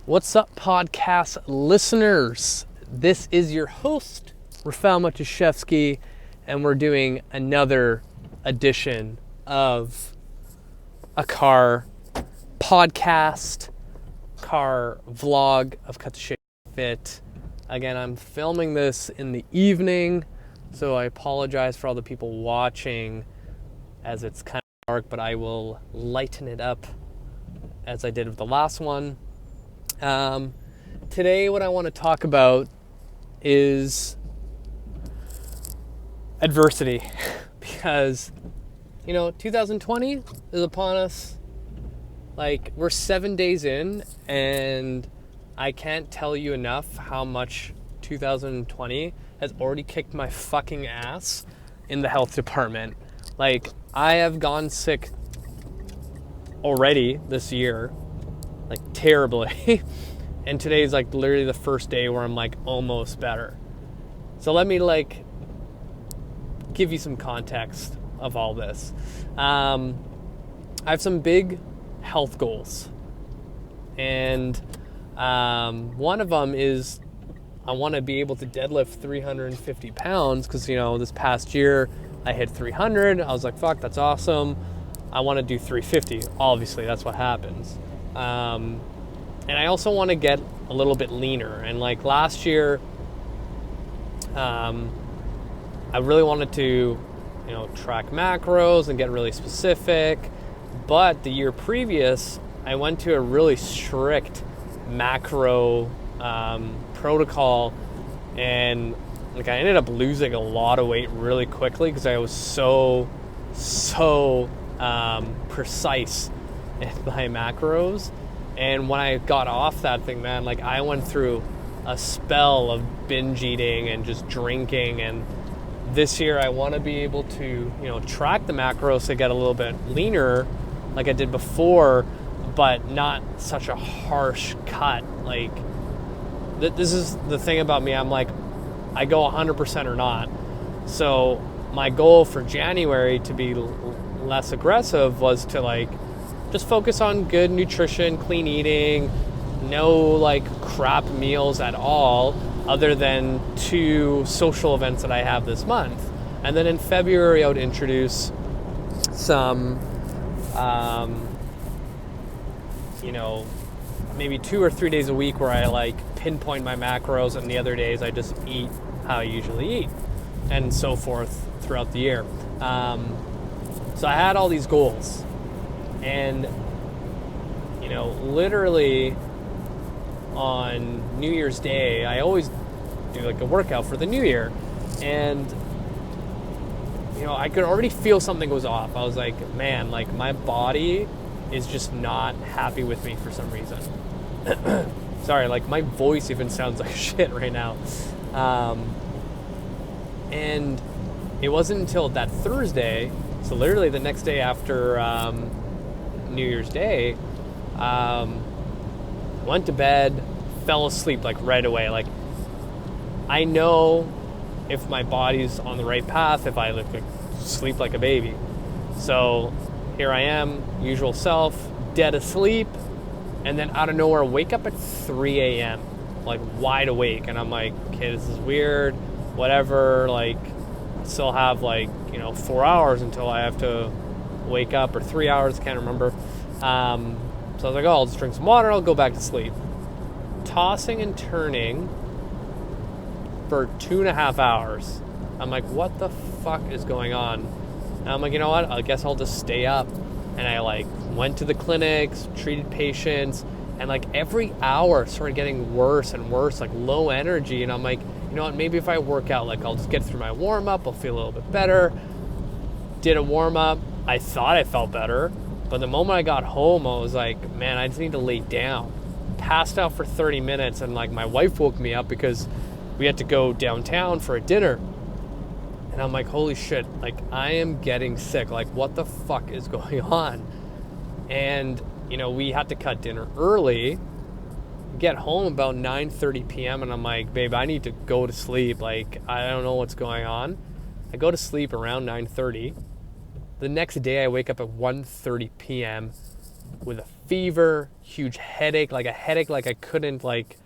What's up, podcast listeners? This is your host, Rafael Matuszewski, and we're doing another edition of a car podcast, car vlog of Cut the Shit Fit. Again, I'm filming this in the evening, so I apologize for all the people watching as it's kind of dark, but I will lighten it up as I did with the last one. Today what I want to talk about is adversity because, 2020 is upon us. Like, we're 7 days in, and I can't tell you enough how much 2020 has already kicked my fucking ass in the health department. Like, I have gone sick already this year, like terribly. And today's like literally the first day where I'm like almost better. So let me give you some context of all this. I have some big health goals, and one of them is I want to be able to deadlift 350 pounds because this past year I hit 300. I was like, fuck, that's awesome. I want to do 350. Obviously, that's what happens. And I also want to get a little bit leaner. And like last year, I really wanted to, track macros and get really specific. But the year previous, I went to a really strict macro protocol, and I ended up losing a lot of weight really quickly because I was so precise in my macros. And when I got off that thing, man, I went through a spell of binge eating and just drinking. And this year I want to be able to, track the macros to get a little bit leaner like I did before, but not such a harsh cut. This is the thing about me. I'm I go 100% or not. So my goal for January to be less aggressive was to just focus on good nutrition, clean eating, no crap meals at all, other than 2 social events that I have this month. And then in February, I would introduce some, maybe 2 or 3 days a week where I pinpoint my macros, and the other days I just eat how I usually eat, and so forth throughout the year. So I had all these goals. And, literally on New Year's Day, I always do a workout for the new year. And, I could already feel something was off. I was like, man, my body is just not happy with me for some reason. Sorry, my voice even sounds like shit right now. And it wasn't until that Thursday, so literally the next day after New Year's Day, went to bed, fell asleep right away. I know if my body's on the right path, if I sleep like a baby. So here I am, usual self, dead asleep, and then out of nowhere wake up at 3 a.m. Wide awake, and I'm like, okay, this is weird, whatever. Still have 4 hours until I have to wake up, or 3 hours, can't remember. So I was like, I'll just drink some water, I'll go back to sleep. Tossing and turning for 2.5 hours. I'm like, what the fuck is going on? And I'm like, you know what, I guess I'll just stay up. And I went to the clinics, treated patients, and every hour started getting worse and worse, low energy. And I'm like, you know what, maybe if I work out, I'll just get through my warm-up, I'll feel a little bit better. Did a warm-up, I thought I felt better, but the moment I got home, I was like, man, I just need to lay down. Passed out for 30 minutes, and my wife woke me up because we had to go downtown for a dinner. And I'm like, holy shit, I am getting sick. What the fuck is going on? And, we had to cut dinner early, get home about 9:30 p.m. and I'm like, babe, I need to go to sleep. I don't know what's going on. I go to sleep around 9:30. The next day I wake up at 1:30 p.m. with a fever, huge headache, like I couldn't, like,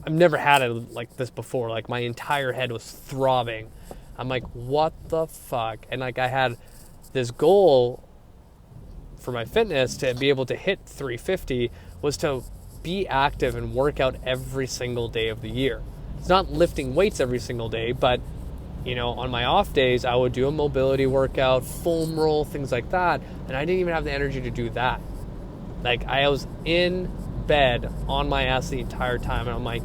I've never had it like this before. Like, my entire head was throbbing. I'm like, what the fuck? And like, I had this goal for my fitness to be able to hit 350 was to be active and work out every single day of the year. It's not lifting weights every single day, but you know, on my off days, I would do a mobility workout, foam roll, things like that. And I didn't even have the energy to do that. Like, I was in bed on my ass the entire time. And I'm like,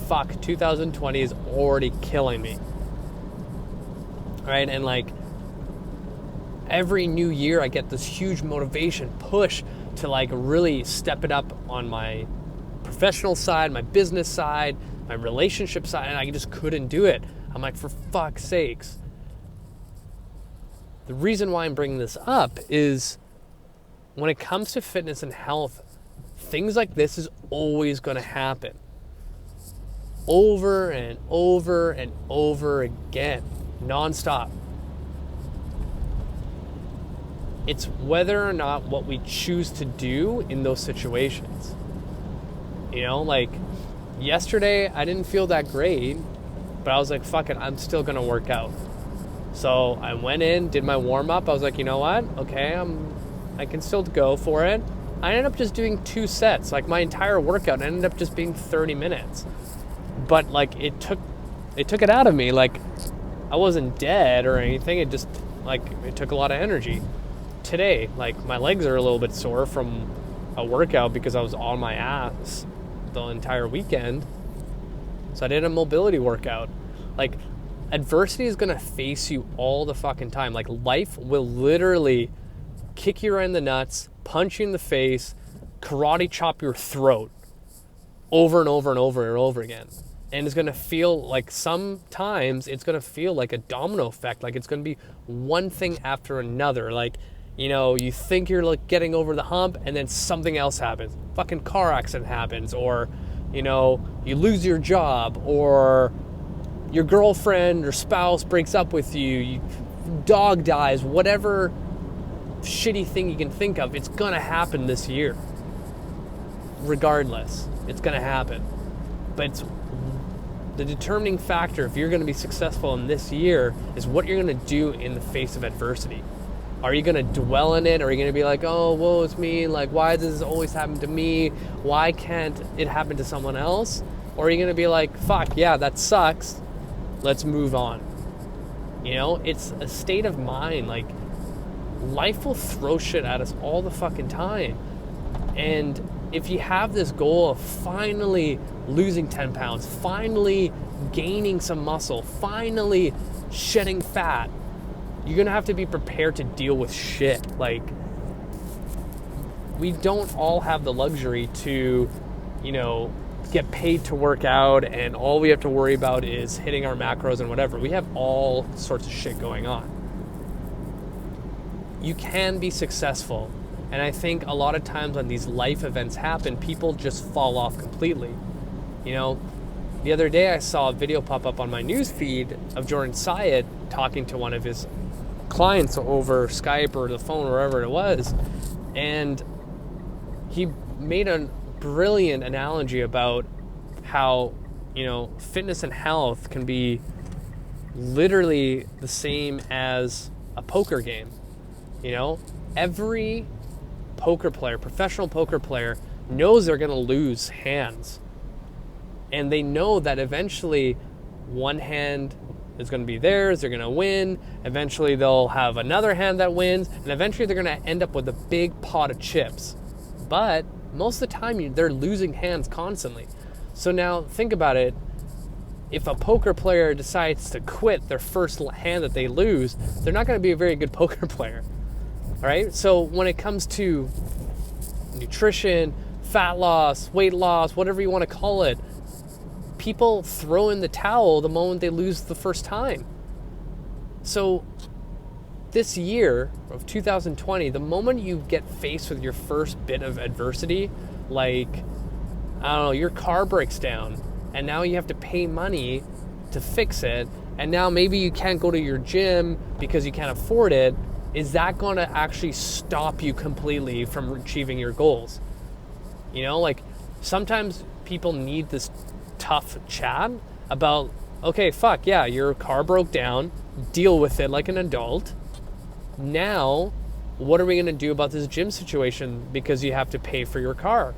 fuck, 2020 is already killing me. Right? And like, every new year, I get this huge motivation push to like really step it up on my professional side, my business side, my relationship side. And I just couldn't do it. I'm like, for fuck's sakes. The reason why I'm bringing this up is when it comes to fitness and health, things like this is always going to happen. Over and over and over again, nonstop. It's whether or not what we choose to do in those situations. You know, like yesterday, I didn't feel that great. But I was like, fuck it, I'm still going to work out. So I went in, did my warm-up. I was like, you know what? Okay, I can still go for it. I ended up just doing 2 sets. Like, my entire workout ended up just being 30 minutes. But, like, it took it out of me. Like, I wasn't dead or anything. It just, like, it took a lot of energy. Today, like, my legs are a little bit sore from a workout because I was on my ass the entire weekend. So I did a mobility workout. Like, adversity is going to face you all the fucking time. Like, life will literally kick you right in the nuts, punch you in the face, karate chop your throat over and over and over and over again. And it's going to feel like, sometimes it's going to feel like a domino effect. Like, it's going to be one thing after another. Like, you know, you think you're like getting over the hump and then something else happens. Fucking car accident happens, or you know, you lose your job, or your girlfriend or spouse breaks up with you, dog dies, whatever shitty thing you can think of, it's gonna happen this year. Regardless, it's gonna happen. But it's the determining factor if you're gonna be successful in this year is what you're gonna do in the face of adversity. Are you going to dwell in it? Or are you going to be like, oh, woe is me. Like, why does this always happen to me? Why can't it happen to someone else? Or are you going to be like, fuck, yeah, that sucks. Let's move on. You know, it's a state of mind. Like, life will throw shit at us all the fucking time. And if you have this goal of finally losing 10 pounds, finally gaining some muscle, finally shedding fat, you're going to have to be prepared to deal with shit. Like, we don't all have the luxury to, you know, get paid to work out and all we have to worry about is hitting our macros and whatever. We have all sorts of shit going on. You can be successful. And I think a lot of times when these life events happen, people just fall off completely. You know, the other day I saw a video pop up on my news feed of Jordan Syatt talking to one of his clients over Skype or the phone or wherever it was, and he made a brilliant analogy about how, you know, fitness and health can be literally the same as a poker game. You know, every poker player, professional poker player, knows they're going to lose hands, and they know that eventually one hand is going to be theirs, they're going to win, eventually they'll have another hand that wins, and eventually they're going to end up with a big pot of chips. But most of the time, they're losing hands constantly. So now, think about it. If a poker player decides to quit their first hand that they lose, they're not going to be a very good poker player. All right? So when it comes to nutrition, fat loss, weight loss, whatever you want to call it, people throw in the towel the moment they lose the first time. So this year of 2020, the moment you get faced with your first bit of adversity, like, I don't know, your car breaks down and now you have to pay money to fix it, and now maybe you can't go to your gym because you can't afford it, is that going to actually stop you completely from achieving your goals? You know, like sometimes people need this tough chat about, okay, fuck yeah, your car broke down, deal with it like an adult. Now, what are we going to do about this gym situation because you have to pay for your car?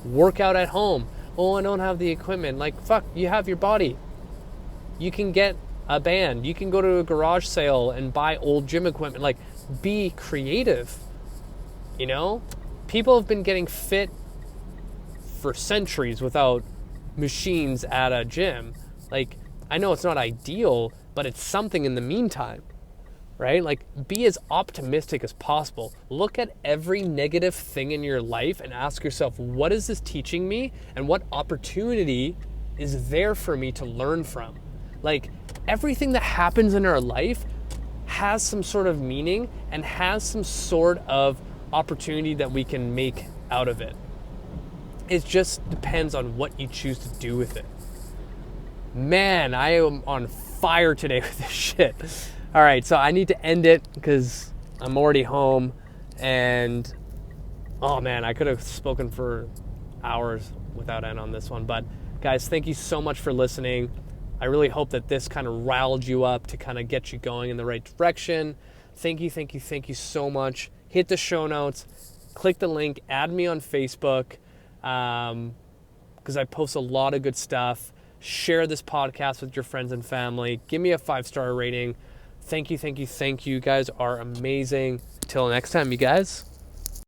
Work out at home. Oh, I don't have the equipment. Like, fuck, you have your body. You can get a band. You can go to a garage sale and buy old gym equipment. Like, be creative. You know? People have been getting fit for centuries without machines at a gym. Like, I know it's not ideal, but it's something in the meantime, right? Like, be as optimistic as possible. Look at every negative thing in your life and ask yourself, what is this teaching me? And what opportunity is there for me to learn from? Like, everything that happens in our life has some sort of meaning and has some sort of opportunity that we can make out of it. It just depends on what you choose to do with it. Man, I am on fire today with this shit. All right, so I need to end it because I'm already home, and oh man, I could have spoken for hours without end on this one. But guys, thank you so much for listening. I really hope that this kind of riled you up to kind of get you going in the right direction. Thank you so much. Hit the show notes, click the link, add me on Facebook, because I post a lot of good stuff. Share this podcast with your friends and family. Give me a 5-star rating. Thank you. You guys are amazing. Till next time, you guys.